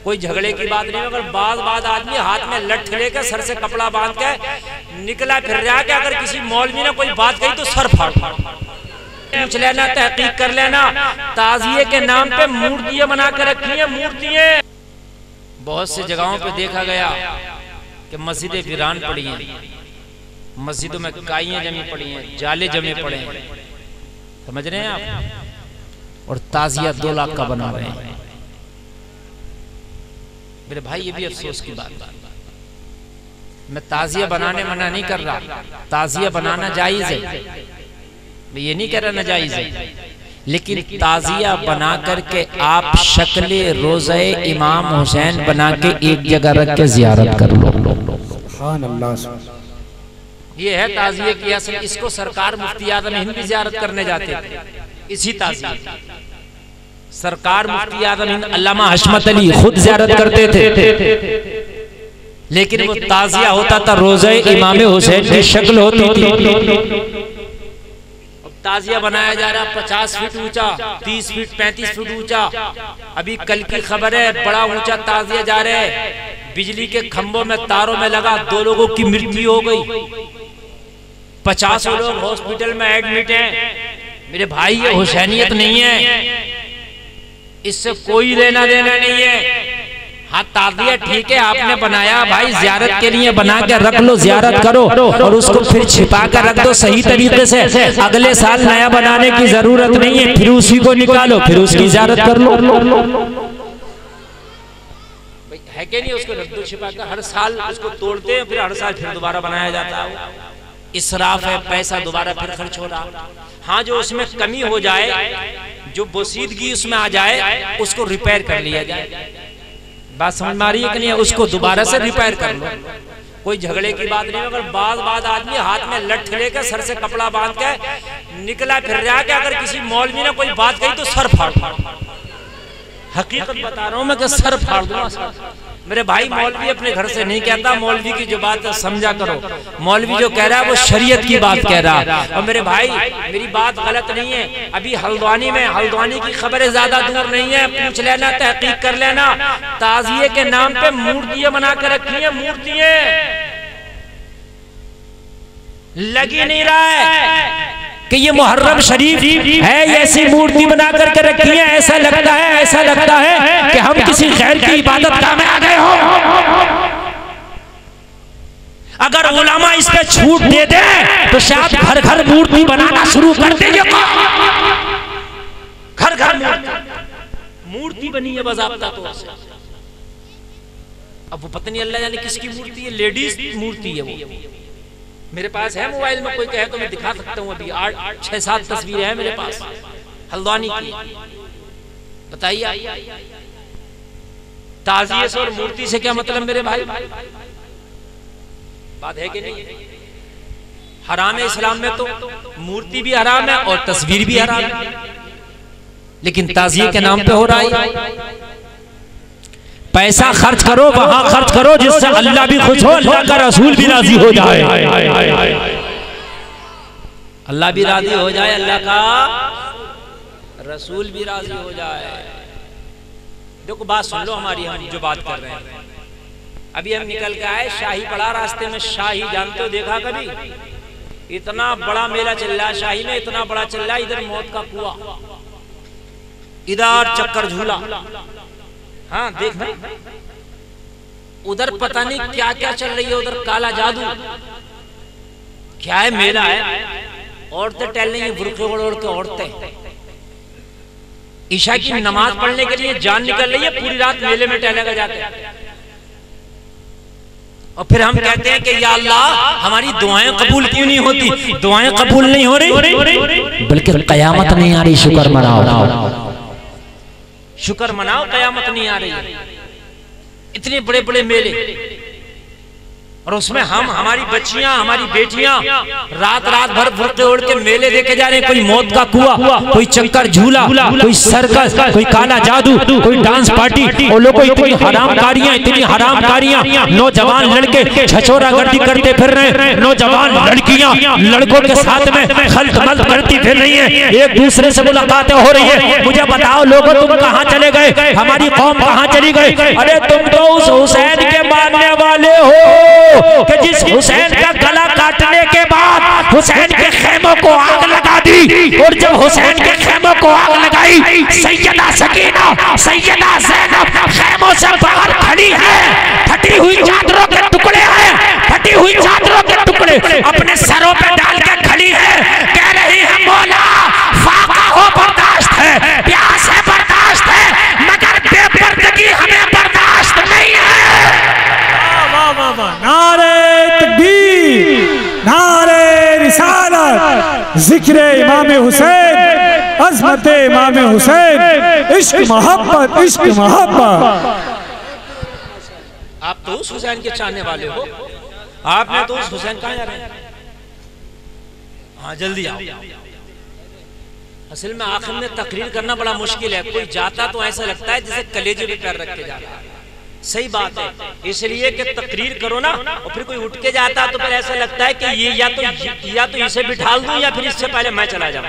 कोई झगड़े की बात नहीं, अगर बाद आदमी हाथ में लठ लेकर सर से कपड़ा बांध के निकला फिर रहा कि अगर किसी मौलवी ने कोई बात कही तो सर फाड़ पूछ लेना, तहकीक कर लेना। ताजिए के नाम पे मूर्तियां बना कर रखी है, मूर्तियां। बहुत सी जगहों पे देखा गया कि मस्जिदें वीरान पड़ी हैं, मस्जिदों में काइयां जमी पड़ी हैं, जाले जमे पड़े हैं, समझ रहे हैं आप, और ताजिया 2 लाख का बना रहे हैं। मेरे भाई ये भी अफसोस की बात है। मैं ताजिया बनाने मना नहीं कर रहा, ताजिया बनाना जायज है, मैं ये नहीं कह रहा नाजायज है, लेकिन ताजिया बना करके आप शक्ले रोज़े इमाम हुसैन बना के एक जगह रख के जियारत कर लो। सुभान अल्लाह। ये है ताजिए की असल। इसको सरकार मुफ्ती आज़म हिंद भी जियारत करने जाते थे, इसी ताजिया। सरकार मुफ्ती आज़म हिंद अल्लामा हशमत अली खुद जियारत करते थे, लेकिन वो ताजिया होता था रोज़े इमाम हुसैन की शक्ल होती थी। ताजिया बनाया जा रहा 50 फीट ऊंचा, 30 फीट 35 फीट ऊंचा। अभी कल की खबर है, बड़ा ऊंचा ताजिया जा रहा है, बिजली के खंभों में तारों में लगा, 2 लोगों की मृत्यु हो गई, 50 लोग हॉस्पिटल में एडमिट हैं। मेरे भाई ये हुसैनियत नहीं है, इससे कोई लेना देना नहीं है। हाँ ताजिया ठीक है, आपने बनाया भाई जियारत के लिए बना के रख लो, जियारत करो और उसको फिर छिपा कर रख दो सही तरीके से। अगले साल नया बनाने की जरूरत नहीं है, फिर उसी को निकालो, फिर उसकी जियारत कर लो। है कि नहीं, उसको रख दो छिपा कर, हर साल उसको तोड़ते हैं, फिर हर साल फिर दोबारा बनाया जाता है। इसराफ है, पैसा दोबारा फिर खर्च हो रहा। हाँ जो उसमें कमी हो जाए, जो बोसीदगी उसमें आ जाए, उसको रिपेयर कर लिया जाए। बात समझ में आ रही है कि नहीं? उसको दोबारा से रिपेयर कर लो, कोई झगड़े की बात नहीं। अगर बाद आदमी हाथ में लठ लेकर सर से कपड़ा बांध के निकला फिर रहा कि अगर किसी मौलवी ने कोई बात कही तो सर फाड़। हकीकत बता रहा हूं मैं कि सर फाड़ दूंगा। मेरे भाई मौलवी अपने घर से नहीं कहता, मौलवी की जो बात है समझा करो। मौलवी जो कह रहा है वो शरीयत की बात कह रहा है। और मेरे भाई मेरी बात गलत नहीं है, अभी हल्द्वानी में, हल्द्वानी की खबरें ज्यादा दूर नहीं है, पूछ लेना, तहकीक कर लेना। ताजिए के नाम पे मूर्तियां बना कर रखी है, मूर्तियां लगी नहीं रहा है कि ये मुहर्रम शरीफ है, ऐसी मूर्ति बना करके रखी है। ऐसा लगता है कि हम किसी खैर की इबादत गाह में आ गए हो। अगर उलमा इस पे छूट दे दे तो शायद घर घर मूर्ति बनाना शुरू कर देंगे। घर घर मूर्ति बनी है बाज़ाब्ता तौर से। अब वो पता नहीं अल्लाह जाने किसकी मूर्ति है, लेडीज मूर्ति है वो। मेरे पास है मोबाइल में, कोई कहे तो मैं दिखा सकता हूँ। अभी 6-7 तस्वीरें हैं मेरे पास हल्द्वानी की। बताइए ताजिए से और मूर्ति से क्या मतलब मेरे भाई? बात है कि नहीं? हराम है इस्लाम में, तो मूर्ति भी हराम है और तस्वीर भी हराम है, लेकिन ताजिए के नाम पे हो रहा है। पैसा खर्च करो, वहां खर्च करो जिससे अल्लाह भी खुश हो, अल्लाह का रसूल भी राजी हो जाए। अल्लाह भी राजी हो जाए, अल्लाह का रसूल भी राजी हो जाए। देखो बात सुन लो हमारी, हम जो बात कर रहे हैं। अभी हम निकल के आए, शाही पड़ा रास्ते में। शाही जानते हो, देखा कभी? इतना बड़ा मेला चल रहा है शाही में, इतना बड़ा चल रहा है। इधर मौत का कुआं, इधर चक्कर झूला। हाँ देखना, उधर पता नहीं क्या क्या चल रही है, उधर काला जादू क्या है, मेला है। औरतें टहल रही हैं, बुर्के ओढ़ के औरतें। ईशा की नमाज पढ़ने के लिए जान निकल रही है, पूरी रात मेले में टहलेगा जाते। और फिर हम कहते हैं कि या अल्लाह हमारी दुआएं कबूल क्यों नहीं होती? दुआएं कबूल नहीं हो रही, बल्कि कयामत नहीं आ रही। शुक्र मनाओ, शुक्र मनाओ, कयामत नहीं आ रही है। इतने बड़े बड़े मेले, और उसमें हम, हमारी बच्चियां, हमारी बेटियां रात रात भर बुर्के ओढ़ के मेले देखे जा रहे हैं। कोई मौत का कुआं, कोई चक्कर झूला, कोई सर्कस, कोई काला जादू, कोई डांस पार्टी। और लोगों इतनी हरामकारियां, इतनी हरामकारियां। नौजवान लड़के छछोरा गर्दी करते फिर रहे हैं, नौजवान लड़कियां लड़कों के साथ में खल्त मल्त करती फिर रही है, एक दूसरे से मुलाकातें हो रही है। मुझे बताओ लोगों, तुम कहां चले गए? हमारी कौम कहां चली गई? अरे तुम तो उस हुसैन के मानने वाले हो कि जिस हुसैन का गला काटने के बाद हुसैन के खेमों को आग लगा दी। और जब हुसैन के खेमों को आग लगाई, सैयदा सकीना, सैयदा ज़ैनब खेमों से बाहर खड़ी है, फटी हुई चादरों के टुकड़े हैं, फटी हुई चादरों के टुकड़े अपने सरों पे डाल के खड़ी है, कह रही है मौला फाका हो बर्दाश्त है, प्यास है बर्दाश्त है, मगर बेपर्दगी हमें बर्दाश्त नहीं है। नारे तकबीर, नारे रिसालत, जिक्र इमाम हुसैन, अज़मत इमाम हुसैन, इश्क मोहब्बत, इश्क मोहब्बत। आप तो उस हुसैन के चाहने वाले हो, आपने तो उस हुसैन कहाँ जा रहे हैं? हाँ जल्दी आओ। असल में आखिर में तकरीर करना बड़ा मुश्किल है। कोई जाता तो ऐसा लगता है जैसे कलेजे पे पैर रख के जा रहा है। सही बात है, इसलिए कि तकरीर करो ना और फिर कोई उठ के जाता तो फिर ऐसा लगता है कि ये या तो इसे बिठाल दूं या फिर इससे पहले मैं चला जाऊं।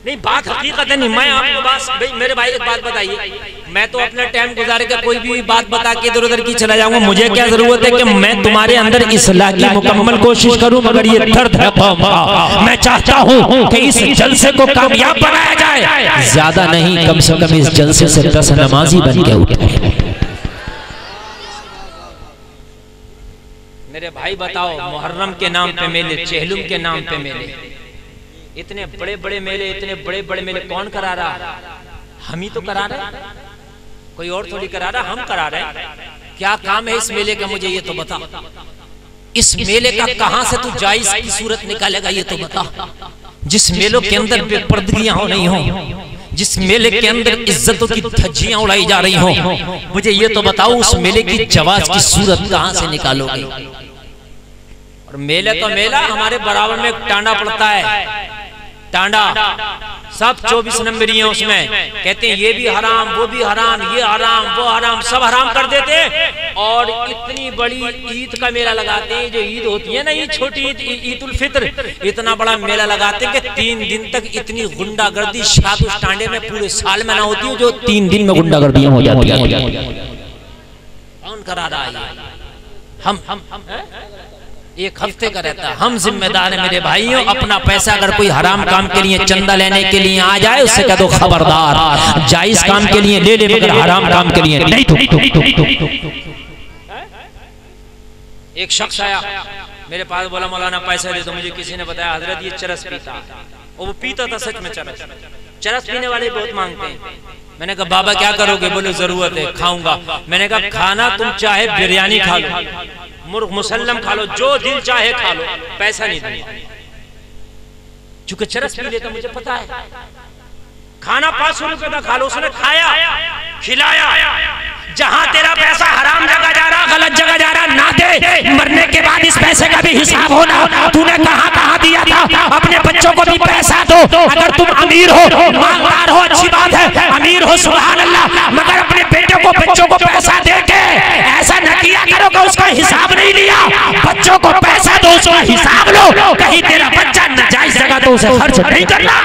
नहीं, बात हकीकत है। नहीं, मैं आपको भाई मेरे भाई एक बात बताइए, मैं तो अपना टाइम गुजारे का कोई भी बात बता के इधर उधर की चला जाऊंगा। मुझे क्या जरूरत है कि मैं तुम्हारे अंदर इस्लाह की मुकम्मल कोशिश करूं, मगर ये दर्द है कौम का। मैं चाहता हूं कि इस जलसे को कामयाब बनाया जाए। ज्यादा नहीं, कम से कम इस जलसे से 10 नमाजी बन के उठे। मेरे भाई बताओ, मुहर्रम के नाम पे मेले, चेहलुम के नाम पे मेले, इतने बड़े बड़े मेले, इतने बड़े बड़े मेले कौन करा रहा? हम ही तो करा रहे, कोई और थोड़ी करा रहा, हम करा रहे। क्या काम है इस मेले का, मुझे ये तो बता। इस मेले का कहां से तू जायज की सूरत निकालेगा, ये तो बता। जिस मेलों के अंदर बेपर्दगियां हो नहीं हो, जिस मेले के अंदर इज्जतों की धज्जियां उड़ाई जा रही हो, मुझे ये तो बताओ उस मेले की जवाज की सूरत कहां से निकालोगे? और मेले तो मेला, हमारे बराबर में एक टांडा पड़ता है, टांडा, सब 24 नंबरी हैं उसमें। कहते हैं ये भी हराम, वो भी हराम, ये हराम, वो हराम, सब हराम कर देते। और इतनी बड़ी ईद का मेला लगाते हैं, जो ईद होती है ना, ये छोटी ईद, ईद उल फित्र, इतना बड़ा मेला लगाते हैं कि 3 दिन तक इतनी गुंडागर्दी शायद उस टांडे में पूरे साल में ना होती है जो 3 दिन में गुंडागर्दियां हो जाती है। कौन करा रहा है? हम एक हफ्ते का रहता है। हम जिम्मेदार हैं मेरे भाइयों। अपना पैसा अगर कोई हराम काम के लिए, चंदा लेने के लिए आ जाए, उससे कह दो खबरदार, जायज काम के लिए ले ले, मगर हराम काम के लिए नहीं। एक शख्स आया मेरे पास, बोला मौलाना पैसा दे दो। मुझे किसी ने बताया हजरत ये चरस पीता, और वो पीता था सच में चरस। चरस पीने वाले बहुत मांगते हैं। मैंने कहा बाबा क्या करोगे? बोले जरूरत है, खाऊंगा। मैंने कहा खाना तुम चाहे बिरयानी खा लो, मुर्ग मुसल्लम खा लो, जो दिल चाहे खा लो, पैसा नहीं दूंगा। चूंकि चरस पी लेता, मुझे पता है। खाना 500 रुपए का खा लो, उसने खाया, खिलाया। जहां तेरा पैसा हराम जगह जा रहा, गलत जगह जा रहा, ना दे। मरने के बाद इस पैसे का भी हिसाब होना। तूने कहां कहां दिया था? अपने बच्चों को भी पैसा दो। अगर तुम अमीर हो, मालदार हो, अच्छी बात है, अमीर हो, सुभान अल्लाह, मगर अपने बेटे को, बच्चों को पैसा दे के ऐसा न किया करो कि उसका हिसाब नहीं लिया। बच्चों को पैसा दो, उसका हिसाब लो। कहीं तेरा बच्चा नाजायज जगह तो उसे खर्च नहीं करना।